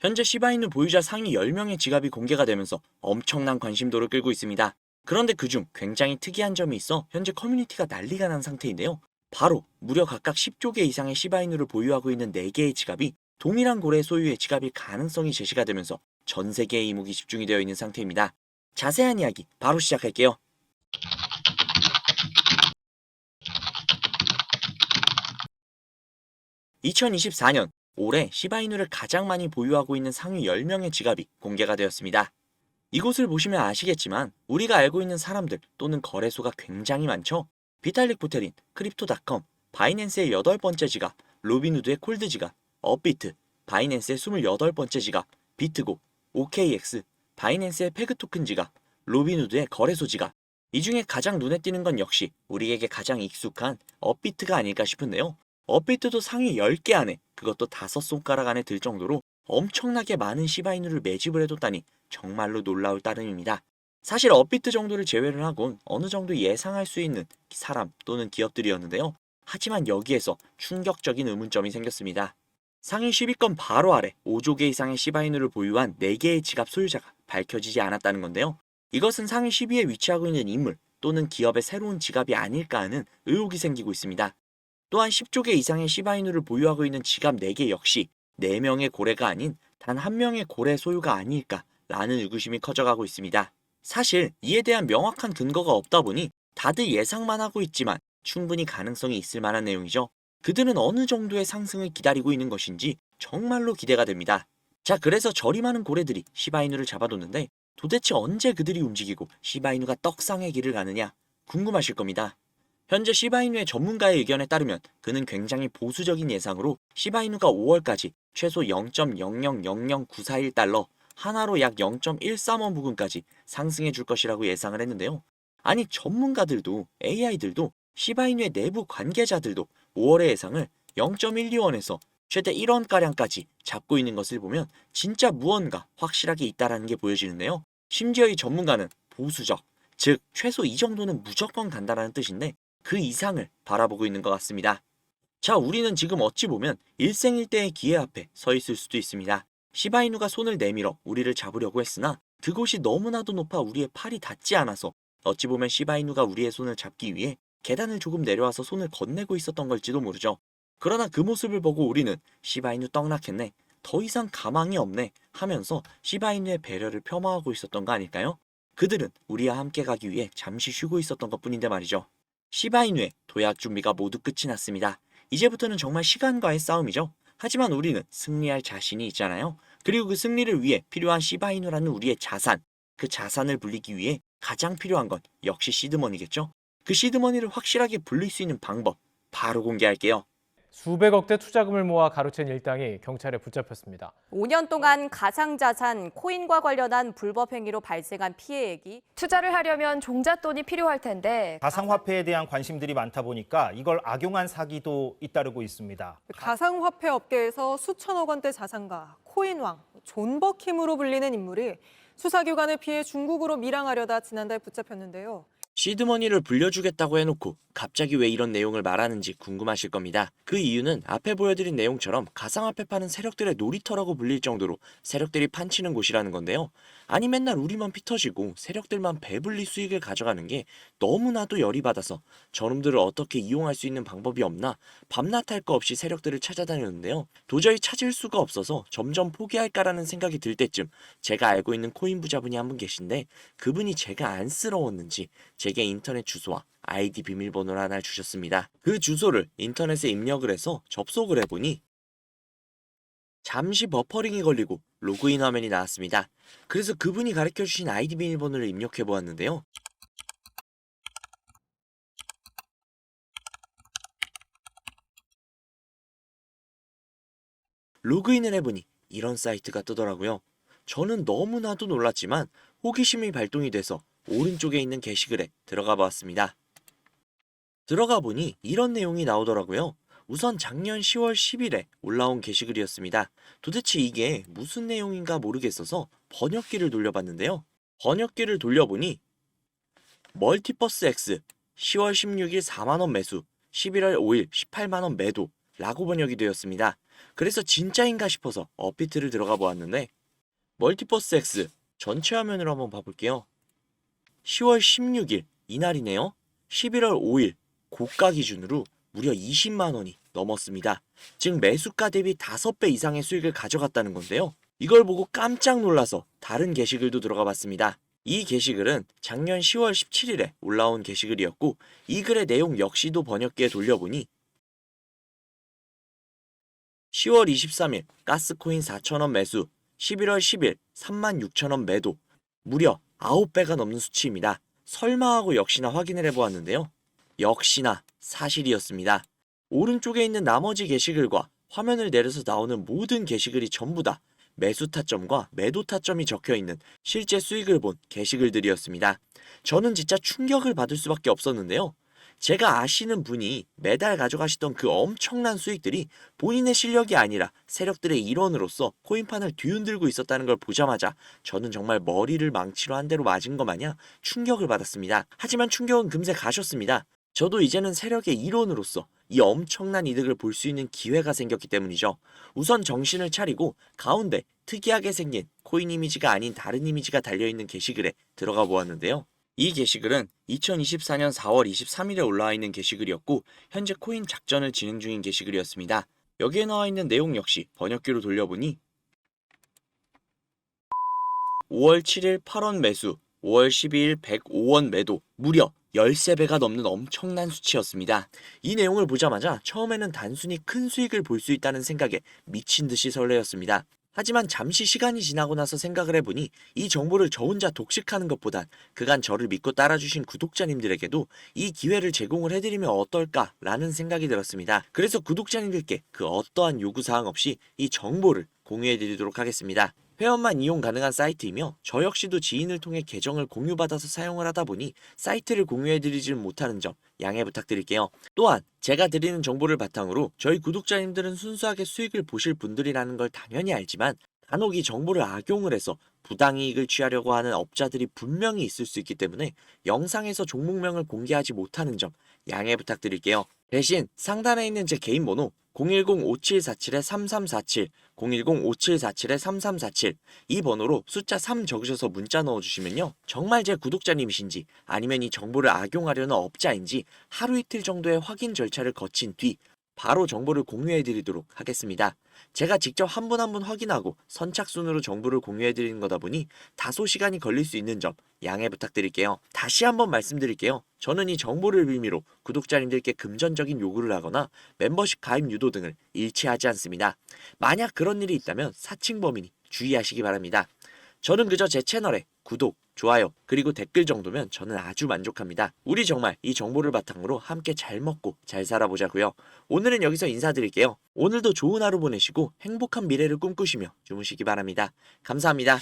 현재 시바이누 보유자 상위 10명의 지갑이 공개가 되면서 엄청난 관심도를 끌고 있습니다. 그런데 그중 굉장히 특이한 점이 있어 현재 커뮤니티가 난리가 난 상태인데요. 바로 무려 각각 10조 개 이상의 시바이누를 보유하고 있는 4개의 지갑이 동일한 고래 소유의 지갑일 가능성이 제시가 되면서 전 세계의 이목이 집중이 되어 있는 상태입니다. 자세한 이야기 바로 시작할게요. 2024년 올해 시바이누를 가장 많이 보유하고 있는 상위 10명의 지갑이 공개가 되었습니다. 이곳을 보시면 아시겠지만 우리가 알고 있는 사람들 또는 거래소가 굉장히 많죠. 비탈릭 부테린, 크립토닷컴, 바이낸스의 8번째 지갑, 로빈후드의 콜드 지갑, 업비트, 바이낸스의 28번째 지갑, 비트고, OKX, 바이낸스의 페그 토큰 지갑, 로빈후드의 거래소 지갑. 이 중에 가장 눈에 띄는 건 역시 우리에게 가장 익숙한 업비트가 아닐까 싶은데요. 업비트도 상위 10개 안에, 그것도 5손가락 안에 들 정도로 엄청나게 많은 시바이누를 매집을 해뒀다니 정말로 놀라울 따름입니다. 사실 업비트 정도를 제외를 하곤 어느 정도 예상할 수 있는 사람 또는 기업들이었는데요. 하지만 여기에서 충격적인 의문점이 생겼습니다. 상위 10위권 바로 아래 5조 개 이상의 시바이누를 보유한 4개의 지갑 소유자가 밝혀지지 않았다는 건데요. 이것은 상위 10위에 위치하고 있는 인물 또는 기업의 새로운 지갑이 아닐까 하는 의혹이 생기고 있습니다. 또한 10조 개 이상의 시바이누를 보유하고 있는 지갑 4개 역시 4명의 고래가 아닌 단 1명의 고래 소유가 아닐까라는 의구심이 커져가고 있습니다. 사실 이에 대한 명확한 근거가 없다 보니 다들 예상만 하고 있지만 충분히 가능성이 있을 만한 내용이죠. 그들은 어느 정도의 상승을 기다리고 있는 것인지 정말로 기대가 됩니다. 자, 그래서 저리 많은 고래들이 시바이누를 잡아뒀는데 도대체 언제 그들이 움직이고 시바이누가 떡상의 길을 가느냐 궁금하실 겁니다. 현재 시바이누의 전문가의 의견에 따르면 그는 굉장히 보수적인 예상으로 시바이누가 5월까지 최소 0.0000941달러, 하나로 약 0.135 부근까지 상승해 줄 것이라고 예상을 했는데요. 아니 전문가들도 AI들도 시바이누의 내부 관계자들도 5월의 예상을 0.125원에서 최대 1원가량까지 잡고 있는 것을 보면 진짜 무언가 확실하게 있다라는 게 보여지는데요. 심지어 이 전문가는 보수적, 즉 최소 이 정도는 무조건 간다라는 뜻인데 그 이상을 바라보고 있는 것 같습니다. 자, 우리는 지금 어찌 보면 일생일대의 기회 앞에 서 있을 수도 있습니다. 시바이누가 손을 내밀어 우리를 잡으려고 했으나 그곳이 너무나도 높아 우리의 팔이 닿지 않아서 어찌 보면 시바이누가 우리의 손을 잡기 위해 계단을 조금 내려와서 손을 건네고 있었던 걸지도 모르죠. 그러나 그 모습을 보고 우리는 시바이누 떡락했네, 더 이상 가망이 없네 하면서 시바이누의 배려를 폄하하고 있었던 거 아닐까요? 그들은 우리와 함께 가기 위해 잠시 쉬고 있었던 것뿐인데 말이죠. 시바이누의 도약 준비가 모두 끝이 났습니다. 이제부터는 정말 시간과의 싸움이죠. 하지만 우리는 승리할 자신이 있잖아요. 그리고 그 승리를 위해 필요한 시바이누라는 우리의 자산, 그 자산을 불리기 위해 가장 필요한 건 역시 시드머니겠죠. 그 시드머니를 확실하게 불릴 수 있는 방법 바로 공개할게요. 수백억대 투자금을 모아 가로챈 일당이 경찰에 붙잡혔습니다. 5년 동안 가상자산, 코인과 관련한 불법 행위로 발생한 피해액이 투자를 하려면 종잣돈이 필요할 텐데 가상화폐에 대한 관심들이 많다 보니까 이걸 악용한 사기도 잇따르고 있습니다. 가상화폐 업계에서 수천억 원대 자산가, 코인왕, 존버킴으로 불리는 인물이 수사기관을 피해 중국으로 밀항하려다 지난달 붙잡혔는데요. 시드머니를 불려주겠다고 해놓고 갑자기 왜 이런 내용을 말하는지 궁금하실 겁니다. 그 이유는 앞에 보여드린 내용처럼 가상화폐 파는 세력들의 놀이터라고 불릴 정도로 세력들이 판치는 곳이라는 건데요. 아니 맨날 우리만 피 터지고 세력들만 배불리 수익을 가져가는 게 너무나도 열이 받아서 저놈들을 어떻게 이용할 수 있는 방법이 없나 밤낮 할 거 없이 세력들을 찾아다녔는데요. 도저히 찾을 수가 없어서 점점 포기할까라는 생각이 들 때쯤 제가 알고 있는 코인 부자분이 한 분 계신데 그분이 제가 안쓰러웠는지 제게 인터넷 주소와 아이디 비밀번호를 하나 주셨습니다. 그 주소를 인터넷에 입력을 해서 접속을 해보니 잠시 버퍼링이 걸리고 로그인 화면이 나왔습니다. 그래서 그분이 가르쳐주신 아이디 비밀번호를 입력해 보았는데요. 로그인을 해보니 이런 사이트가 뜨더라고요. 저는 너무나도 놀랐지만 호기심이 발동이 돼서 오른쪽에 있는 게시글에 들어가 보았습니다. 들어가 보니 이런 내용이 나오더라고요. 우선 작년 10월 10일에 올라온 게시글이었습니다. 도대체 이게 무슨 내용인가 모르겠어서 번역기를 돌려봤는데요. 번역기를 돌려보니 멀티버스 X 10월 16일 4만원 매수, 11월 5일 18만원 매도 라고 번역이 되었습니다. 그래서 진짜인가 싶어서 업비트를 들어가 보았는데 멀티버스 X 전체 화면으로 한번 봐볼게요. 10월 16일 이날이네요. 11월 5일 고가 기준으로 무려 20만 원이 넘었습니다. 즉 매수가 대비 5배 이상의 수익을 가져갔다는 건데요. 이걸 보고 깜짝 놀라서 다른 게시글도 들어가 봤습니다. 이 게시글은 작년 10월 17일에 올라온 게시글이었고 이 글의 내용 역시도 번역기에 돌려보니 10월 23일 가스코인 4,000원 매수, 11월 10일 36,000원 매도, 무려 9배가 넘는 수치입니다. 설마 하고 역시나 확인을 해보았는데요. 역시나 사실이었습니다. 오른쪽에 있는 나머지 게시글과 화면을 내려서 나오는 모든 게시글이 전부 다 매수 타점과 매도 타점이 적혀있는 실제 수익을 본 게시글들이었습니다. 저는 진짜 충격을 받을 수밖에 없었는데요. 제가 아시는 분이 매달 가져가시던 그 엄청난 수익들이 본인의 실력이 아니라 세력들의 일원으로서 코인판을 뒤흔들고 있었다는 걸 보자마자 저는 정말 머리를 망치로 한 대로 맞은 것 마냥 충격을 받았습니다. 하지만 충격은 금세 가셨습니다. 저도 이제는 세력의 일원으로서 이 엄청난 이득을 볼 수 있는 기회가 생겼기 때문이죠. 우선 정신을 차리고 가운데 특이하게 생긴 코인 이미지가 아닌 다른 이미지가 달려있는 게시글에 들어가 보았는데요. 이 게시글은 2024년 4월 23일에 올라와 있는 게시글이었고 현재 코인 작전을 진행 중인 게시글이었습니다. 여기에 나와 있는 내용 역시 번역기로 돌려보니 5월 7일 8원 매수, 5월 12일 105원 매도, 무려 13배가 넘는 엄청난 수치였습니다. 이 내용을 보자마자 처음에는 단순히 큰 수익을 볼 수 있다는 생각에 미친 듯이 설레었습니다. 하지만 잠시 시간이 지나고 나서 생각을 해보니 이 정보를 저 혼자 독식하는 것보단 그간 저를 믿고 따라주신 구독자님들에게도 이 기회를 제공을 해드리면 어떨까라는 생각이 들었습니다. 그래서 구독자님들께 그 어떠한 요구사항 없이 이 정보를 공유해드리도록 하겠습니다. 회원만 이용 가능한 사이트이며 저 역시도 지인을 통해 계정을 공유받아서 사용을 하다 보니 사이트를 공유해드리지는 못하는 점 양해 부탁드릴게요. 또한 제가 드리는 정보를 바탕으로 저희 구독자님들은 순수하게 수익을 보실 분들이라는 걸 당연히 알지만 간혹 이 정보를 악용을 해서 부당이익을 취하려고 하는 업자들이 분명히 있을 수 있기 때문에 영상에서 종목명을 공개하지 못하는 점 양해 부탁드릴게요. 대신 상단에 있는 제 개인 번호 010-5747-3347, 010-5747-3347 이 번호로 숫자 3 적으셔서 문자 넣어주시면요. 정말 제 구독자님이신지 아니면 이 정보를 악용하려는 업자인지 하루 이틀 정도의 확인 절차를 거친 뒤 바로 정보를 공유해드리도록 하겠습니다. 제가 직접 한 분 한 분 확인하고 선착순으로 정보를 공유해드리는 거다 보니 다소 시간이 걸릴 수 있는 점 양해 부탁드릴게요. 다시 한번 말씀드릴게요. 저는 이 정보를 의미로 구독자님들께 금전적인 요구를 하거나 멤버십 가입 유도 등을 일치하지 않습니다. 만약 그런 일이 있다면 사칭 범인이 주의하시기 바랍니다. 저는 그저 제 채널에 구독, 좋아요, 그리고 댓글 정도면 저는 아주 만족합니다. 우리 정말 이 정보를 바탕으로 함께 잘 먹고 잘 살아보자고요. 오늘은 여기서 인사드릴게요. 오늘도 좋은 하루 보내시고 행복한 미래를 꿈꾸시며 주무시기 바랍니다. 감사합니다.